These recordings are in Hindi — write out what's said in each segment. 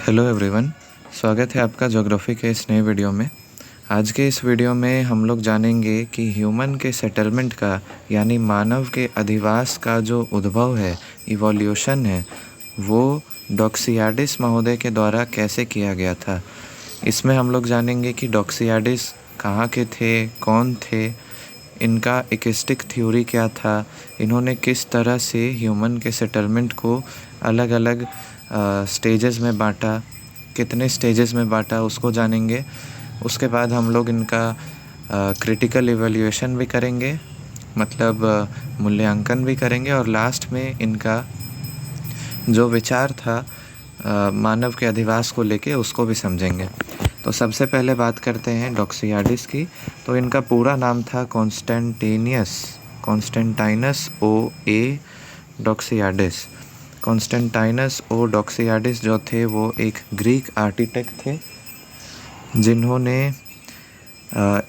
हेलो एवरीवन, स्वागत है आपका ज्योग्राफी के इस नए वीडियो में। आज के इस वीडियो में हम लोग जानेंगे कि ह्यूमन के सेटलमेंट का यानी मानव के अधिवास का जो उद्भव है, इवोल्यूशन है, वो डॉक्सियाडिस महोदय के द्वारा कैसे किया गया था। इसमें हम लोग जानेंगे कि डॉक्सियाडिस कहाँ के थे, कौन थे, इनका इकिस्टिक थ्योरी क्या था, इन्होंने किस तरह से ह्यूमन के सेटलमेंट को अलग अलग स्टेजेस में बांटा, कितने स्टेजेस में बांटा उसको जानेंगे। उसके बाद हम लोग इनका क्रिटिकल इवैल्यूएशन भी करेंगे, मतलब मूल्यांकन भी करेंगे, और लास्ट में इनका जो विचार था मानव के अधिवास को लेके उसको भी समझेंगे। तो सबसे पहले बात करते हैं डॉक्सियाडिस की। तो इनका पूरा नाम था कॉन्स्टेंटाइनस ओ ए डॉक्सियाडिस। कॉन्स्टेंटाइनस ओ डॉक्सियाडिस जो थे वो एक ग्रीक आर्किटेक्ट थे जिन्होंने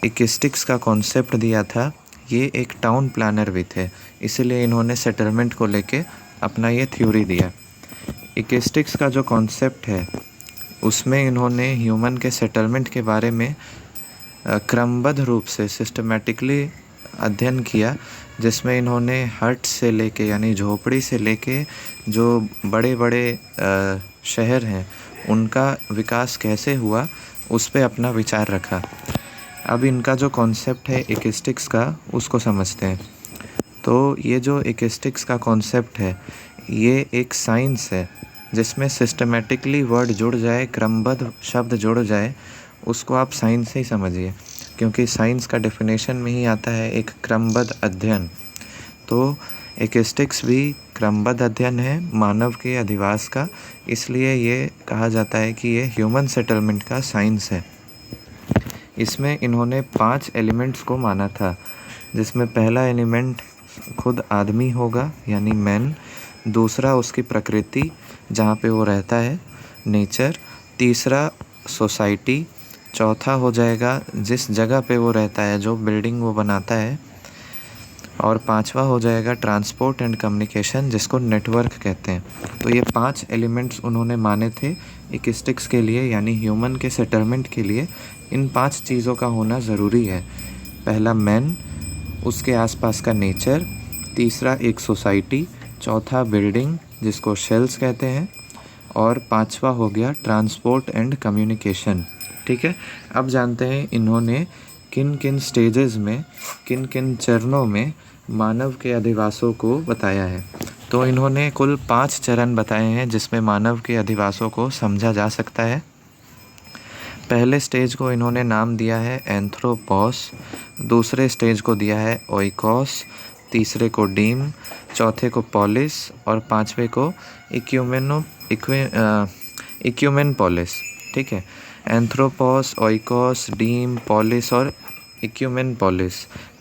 इकिस्टिक्स का कॉन्सेप्ट दिया था। ये एक टाउन प्लानर भी थे, इसीलिए इन्होंने सेटलमेंट को लेके अपना ये थ्योरी दिया। इकिस्टिक्स का जो कॉन्सेप्ट है उसमें इन्होंने ह्यूमन के सेटलमेंट के बारे में क्रमबद्ध रूप से सिस्टमेटिकली अध्ययन किया, जिसमें इन्होंने हट से लेके यानी झोपड़ी से लेके जो बड़े बड़े शहर हैं उनका विकास कैसे हुआ उस पे अपना विचार रखा। अब इनका जो कॉन्सेप्ट है इकिस्टिक्स का उसको समझते हैं। तो ये जो इकिस्टिक्स का कॉन्सेप्ट है ये एक साइंस है जिसमें सिस्टमेटिकली वर्ड जुड़ जाए, क्रमबद्ध शब्द जुड़ जाए, उसको आप साइंस ही समझिए, क्योंकि साइंस का डेफिनेशन में ही आता है एक क्रमबद्ध अध्ययन। तो इकिस्टिक्स भी क्रमबद्ध अध्ययन है मानव के अधिवास का, इसलिए ये कहा जाता है कि ये ह्यूमन सेटलमेंट का साइंस है। इसमें इन्होंने 5 एलिमेंट्स को माना था, जिसमें पहला एलिमेंट खुद आदमी होगा यानी मैन, दूसरा उसकी प्रकृति जहाँ पे वो रहता है, नेचर, तीसरा सोसाइटी, चौथा हो जाएगा जिस जगह पे वो रहता है, जो बिल्डिंग वो बनाता है, और पांचवा हो जाएगा ट्रांसपोर्ट एंड कम्युनिकेशन, जिसको नेटवर्क कहते हैं। तो ये 5 एलिमेंट्स उन्होंने माने थे इकिस्टिक्स के लिए, यानी ह्यूमन के सेटलमेंट के लिए इन 5 चीज़ों का होना ज़रूरी है। पहला मैन, उसके आसपास का नेचर, तीसरा एक सोसाइटी, चौथा बिल्डिंग जिसको शेल्स कहते हैं, और पांचवा हो गया ट्रांसपोर्ट एंड कम्युनिकेशन। ठीक है, अब जानते हैं इन्होंने किन किन स्टेजेस में, किन किन चरणों में मानव के अधिवासों को बताया है। तो इन्होंने कुल 5 चरण बताए हैं जिसमें मानव के अधिवासों को समझा जा सकता है। पहले स्टेज को इन्होंने नाम दिया है एंथ्रोपोस, दूसरे स्टेज को दिया है ओइकोस, तीसरे को डीम, चौथे को पॉलिस, और पांचवे को इक्यूमेन पॉलिस। ठीक है, एंथ्रोपोस, ओइकोस, डीम, पॉलिस और इक्यूमेन पॉलिस,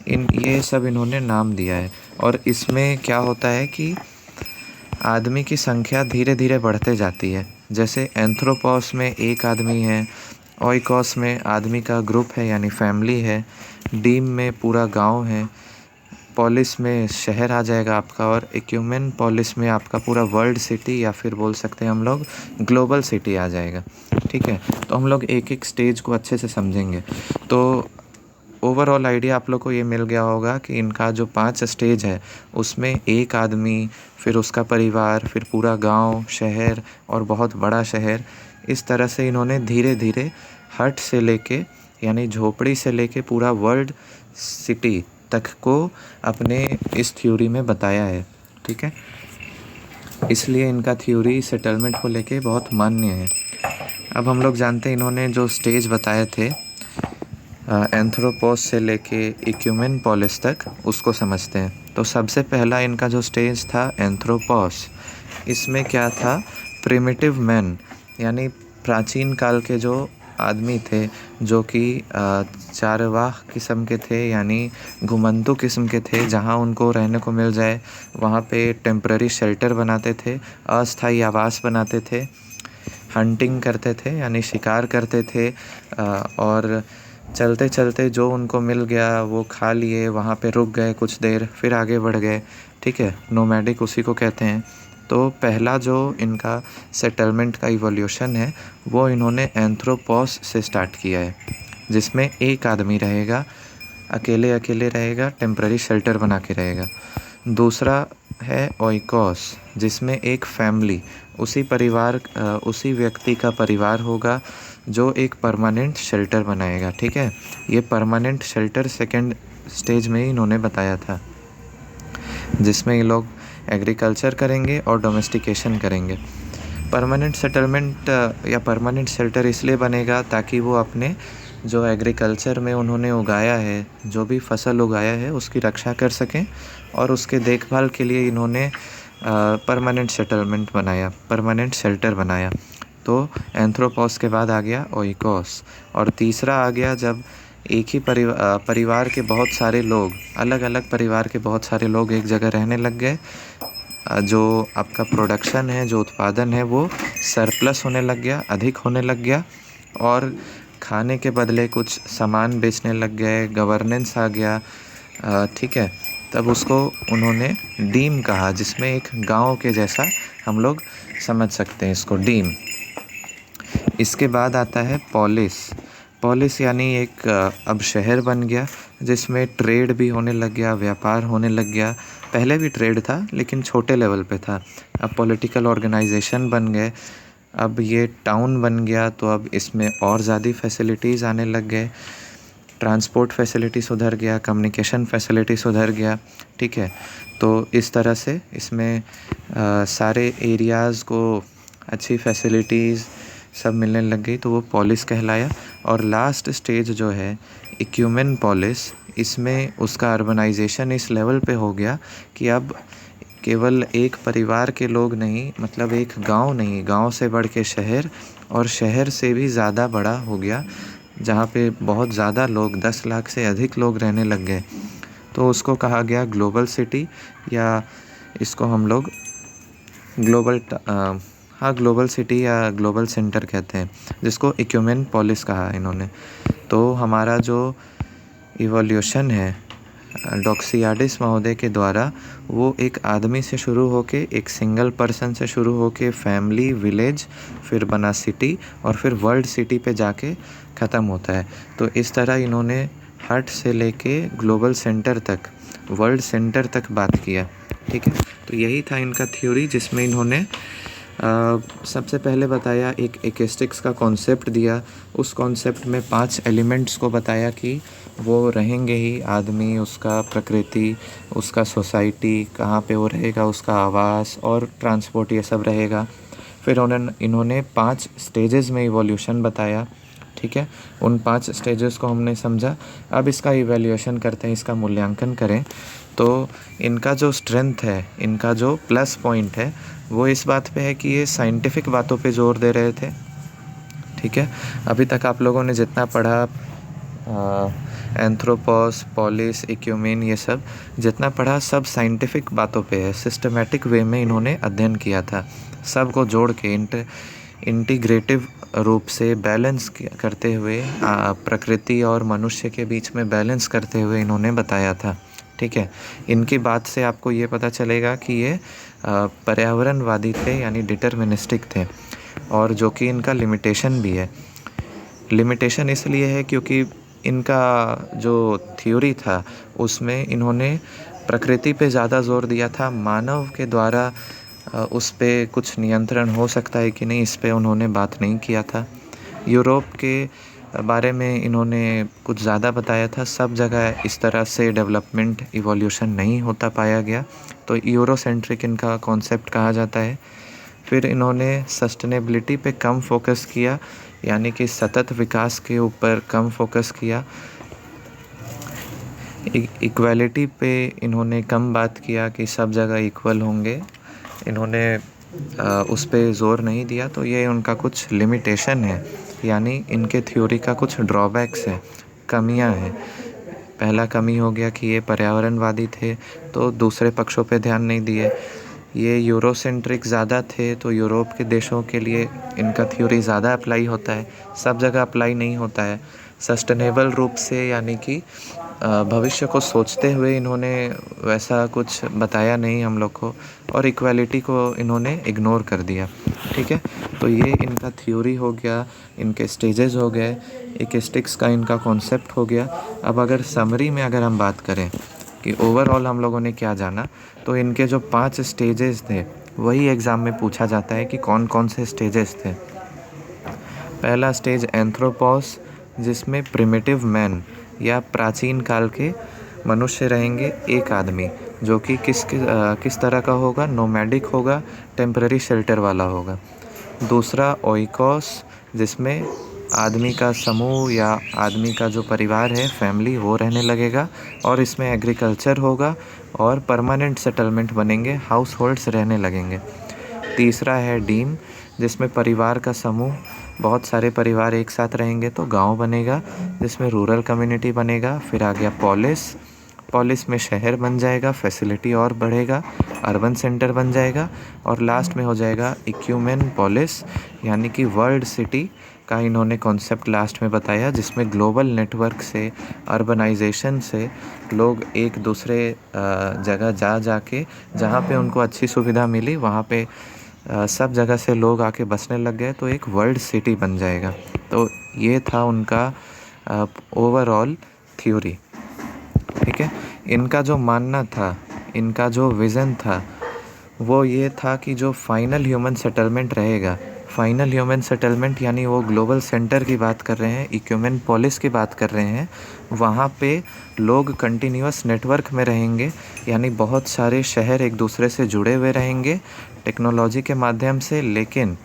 ये सब इन्होंने नाम दिया है। और इसमें क्या होता है कि आदमी की संख्या धीरे धीरे बढ़ते जाती है। जैसे एंथ्रोपोस में एक आदमी है, ओइकोस में आदमी का ग्रुप है यानी फैमिली है, डीम में पूरा गांव है, पॉलिस में शहर आ जाएगा आपका, और इक्यूमेन पॉलिस में आपका पूरा वर्ल्ड सिटी या फिर बोल सकते हैं हम लोग ग्लोबल सिटी आ जाएगा। ठीक है, तो हम लोग एक एक स्टेज को अच्छे से समझेंगे। तो ओवरऑल आइडिया आप लोग को ये मिल गया होगा कि इनका जो 5 स्टेज है उसमें एक आदमी, फिर उसका परिवार, फिर पूरा गांव, शहर और बहुत बड़ा शहर, इस तरह से इन्होंने धीरे धीरे हट से लेके यानी झोपड़ी से लेके पूरा वर्ल्ड सिटी तक को अपने इस थ्योरी में बताया है। ठीक है, इसलिए इनका थ्योरी सेटलमेंट को लेके बहुत मान्य है। अब हम लोग जानते हैं इन्होंने जो स्टेज बताए थे एंथ्रोपोस से लेके इक्यूमेन पॉलिस तक, उसको समझते हैं। तो सबसे पहला इनका जो स्टेज था एंथ्रोपोस, इसमें क्या था, प्रिमिटिव मैन यानी प्राचीन काल के जो आदमी थे जो कि चारवाह किस्म के थे यानी घुमंतू किस्म के थे, जहाँ उनको रहने को मिल जाए वहाँ पे टेम्पररी शेल्टर बनाते थे, अस्थायी आवास बनाते थे, हंटिंग करते थे यानी शिकार करते थे, और चलते चलते जो उनको मिल गया वो खा लिए, वहाँ पे रुक गए कुछ देर, फिर आगे बढ़ गए। ठीक है, नोमैडिक उसी को कहते हैं। तो पहला जो इनका सेटलमेंट का इवोल्यूशन है वो इन्होंने एंथ्रोपॉस से स्टार्ट किया है, जिसमें एक आदमी रहेगा, अकेले अकेले रहेगा, टेम्पररी शेल्टर बना के रहेगा। दूसरा है ओइकोस, जिसमें एक फैमिली, उसी व्यक्ति का परिवार होगा जो एक परमानेंट शेल्टर बनाएगा। ठीक है, ये परमानेंट शेल्टर सेकंड स्टेज में ही इन्होंने बताया था, जिसमें ये लोग एग्रीकल्चर करेंगे और डोमेस्टिकेशन करेंगे। परमानेंट सेटलमेंट या परमानेंट शेल्टर इसलिए बनेगा ताकि वो अपने जो एग्रीकल्चर में उन्होंने उगाया है, जो भी फसल उगाया है, उसकी रक्षा कर सकें, और उसके देखभाल के लिए इन्होंने परमानेंट सेटलमेंट बनाया, परमानेंट शेल्टर बनाया। तो एंथ्रोपॉस के बाद आ गया ओइकोस, और तीसरा आ गया जब एक ही परिवार के बहुत सारे लोग, अलग अलग परिवार के बहुत सारे लोग एक जगह रहने लग गए। जो आपका प्रोडक्शन है, जो उत्पादन है, वो सरप्लस होने लग गया, अधिक होने लग गया, और खाने के बदले कुछ सामान बेचने लग गए, गवर्नेंस आ गया। ठीक है, तब उसको उन्होंने डीम कहा, जिसमें एक गांव के जैसा हम लोग समझ सकते हैं इसको, डीम। इसके बाद आता है पॉलिस। पॉलिस यानी एक अब शहर बन गया, जिसमें ट्रेड भी होने लग गया, व्यापार होने लग गया। पहले भी ट्रेड था लेकिन छोटे लेवल पे था। अब पॉलिटिकल ऑर्गेनाइजेशन बन गए, अब ये टाउन बन गया, तो अब इसमें और ज़्यादा फैसिलिटीज़ आने लग गए। ट्रांसपोर्ट फैसिलिटी सुधर गया, कम्युनिकेशन फैसिलिटी सुधर गया। ठीक है, तो इस तरह से इसमें सारे एरियाज़ को अच्छी फैसिलिटीज़ सब मिलने लग गई, तो वो पॉलिस कहलाया। और लास्ट स्टेज जो है इक्यूमेन पॉलिस, इसमें उसका अर्बनाइजेशन इस लेवल पे हो गया कि अब केवल एक परिवार के लोग नहीं, मतलब एक गांव नहीं, गांव से बढ़ के शहर, और शहर से भी ज़्यादा बड़ा हो गया, जहाँ पे बहुत ज़्यादा लोग, 10 लाख से अधिक लोग रहने लग गए। तो उसको कहा गया ग्लोबल सिटी, या इसको हम लोग ग्लोबल सिटी या ग्लोबल सेंटर कहते हैं, जिसको इक्यूमेन पॉलिस कहा इन्होंने। तो हमारा जो इवोल्यूशन है डॉक्सियाडिस महोदय के द्वारा, वो एक आदमी से शुरू होके, एक सिंगल पर्सन से शुरू होके फैमिली, विलेज, फिर बना सिटी, और फिर वर्ल्ड सिटी पे जाके ख़त्म होता है। तो इस तरह इन्होंने हट से लेके ग्लोबल सेंटर तक, वर्ल्ड सेंटर तक बात किया। ठीक है, तो यही था इनका थ्योरी, जिसमें इन्होंने सबसे पहले बताया, एक एक्वेस्टिक्स का कॉन्सेप्ट दिया। उस कॉन्सेप्ट में 5 एलिमेंट्स को बताया कि वो रहेंगे ही, आदमी, उसका प्रकृति, उसका सोसाइटी, कहाँ पे वो रहेगा, उसका आवास और ट्रांसपोर्ट, ये सब रहेगा। फिर इन्होंने 5 स्टेजेस में इवोल्यूशन बताया। ठीक है, उन 5 स्टेजेस को हमने समझा। अब इसका इवैल्यूएशन करते हैं, इसका मूल्यांकन करें। तो इनका जो स्ट्रेंथ है, इनका जो प्लस पॉइंट है, वो इस बात पे है कि ये साइंटिफिक बातों पे जोर दे रहे थे। ठीक है, अभी तक आप लोगों ने जितना पढ़ा, एंथ्रोपॉस, पॉलिस, इक्यूमेन, ये सब जितना पढ़ा, सब साइंटिफिक बातों पे है। सिस्टमेटिक वे में इन्होंने अध्ययन किया था, सब को जोड़ के इंटीग्रेटिव रूप से बैलेंस करते हुए, प्रकृति और मनुष्य के बीच में बैलेंस करते हुए इन्होंने बताया था। ठीक है, इनकी बात से आपको ये पता चलेगा कि ये पर्यावरणवादी थे, यानी डिटर्मिनिस्टिक थे, और जो कि इनका लिमिटेशन भी है। लिमिटेशन इसलिए है क्योंकि इनका जो थ्योरी था उसमें इन्होंने प्रकृति पे ज़्यादा जोर दिया था, मानव के द्वारा उस पे कुछ नियंत्रण हो सकता है कि नहीं, इस पे उन्होंने बात नहीं किया था। यूरोप के बारे में इन्होंने कुछ ज़्यादा बताया था, सब जगह इस तरह से डेवलपमेंट, इवोल्यूशन नहीं होता पाया गया, तो यूरोसेंट्रिक इनका कॉन्सेप्ट कहा जाता है। फिर इन्होंने सस्टेनेबिलिटी पे कम फोकस किया, यानी कि सतत विकास के ऊपर कम फोकस किया। इक्वालिटी पे इन्होंने कम बात किया कि सब जगह इक्वल होंगे, इन्होंने उस पे ज़ोर नहीं दिया। तो ये उनका कुछ लिमिटेशन है, यानी इनके थ्योरी का कुछ ड्रॉबैक्स है, कमियां हैं। पहला कमी हो गया कि ये पर्यावरणवादी थे, तो दूसरे पक्षों पे ध्यान नहीं दिए। ये यूरोसेंट्रिक ज़्यादा थे, तो यूरोप के देशों के लिए इनका थ्योरी ज़्यादा अप्लाई होता है, सब जगह अप्लाई नहीं होता है। सस्टेनेबल रूप से, यानी कि भविष्य को सोचते हुए इन्होंने वैसा कुछ बताया नहीं हम लोग को, और इक्वालिटी को इन्होंने इग्नोर कर दिया। ठीक है, तो ये इनका थ्योरी हो गया, इनके स्टेजेस हो गए, इकेस्टिक्स का इनका कॉन्सेप्ट हो गया। अब अगर समरी में अगर हम बात करें कि ओवरऑल हम लोगों ने क्या जाना, तो इनके जो 5 स्टेजेस थे वही एग्ज़ाम में पूछा जाता है कि कौन कौन से स्टेजेस थे। पहला स्टेज एंथ्रोपॉस, जिसमें प्रिमिटिव मैन या प्राचीन काल के मनुष्य रहेंगे, एक आदमी, जो कि किस तरह का होगा, नोमैडिक होगा, टेम्पररी शेल्टर वाला होगा। दूसरा ओइकोस, जिसमें आदमी का समूह या आदमी का जो परिवार है, फैमिली, वो रहने लगेगा, और इसमें एग्रीकल्चर होगा और परमानेंट सेटलमेंट बनेंगे, हाउस होल्ड्स रहने लगेंगे। तीसरा है डीम, जिसमें परिवार का समूह, बहुत सारे परिवार एक साथ रहेंगे तो गांव बनेगा, जिसमें रूरल कम्युनिटी बनेगा। फिर आ गया पॉलिस, पॉलिस में शहर बन जाएगा, फैसिलिटी और बढ़ेगा, अर्बन सेंटर बन जाएगा। और लास्ट में हो जाएगा इक्यूमेन पॉलिस, यानी कि वर्ल्ड सिटी का इन्होंने कॉन्सेप्ट लास्ट में बताया, जिसमें ग्लोबल नेटवर्क से, अर्बनाइजेशन से लोग एक दूसरे जगह जा के जहाँ पे उनको अच्छी सुविधा मिली वहाँ पे सब जगह से लोग आके बसने लग गए, तो एक वर्ल्ड सिटी बन जाएगा। तो ये था उनका ओवरऑल थ्योरी। ठीक है, इनका जो मानना था, इनका जो विज़न था, वो ये था कि जो फाइनल ह्यूमन सेटलमेंट रहेगा, फाइनल ह्यूमन सेटलमेंट यानी वो ग्लोबल सेंटर की बात कर रहे हैं, इक्यूमेन पॉलिस की बात कर रहे हैं, वहाँ पे लोग कंटिन्यूअस नेटवर्क में रहेंगे, यानी बहुत सारे शहर एक दूसरे से जुड़े हुए रहेंगे टेक्नोलॉजी के माध्यम से, लेकिन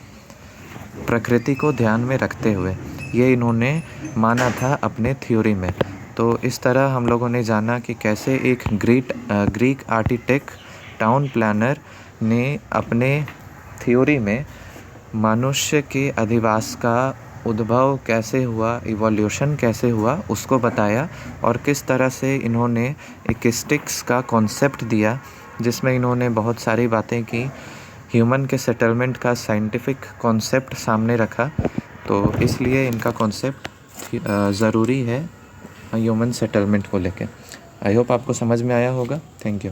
प्रकृति को ध्यान में रखते हुए। ये इन्होंने माना था अपने थ्योरी में। तो इस तरह हम लोगों ने जाना कि कैसे एक ग्रीक आर्किटेक्ट, टाउन प्लानर ने अपने थ्योरी में मनुष्य के अधिवास का उद्भव कैसे हुआ, इवोल्यूशन कैसे हुआ, उसको बताया, और किस तरह से इन्होंने इकेस्टिक्स का कॉन्सेप्ट दिया, जिसमें इन्होंने बहुत सारी बातें की, ह्यूमन के सेटलमेंट का साइंटिफिक कॉन्सेप्ट सामने रखा। तो इसलिए इनका कॉन्सेप्ट ज़रूरी है ह्यूमन सेटलमेंट को लेके। आई होप आपको समझ में आया होगा। Thank you.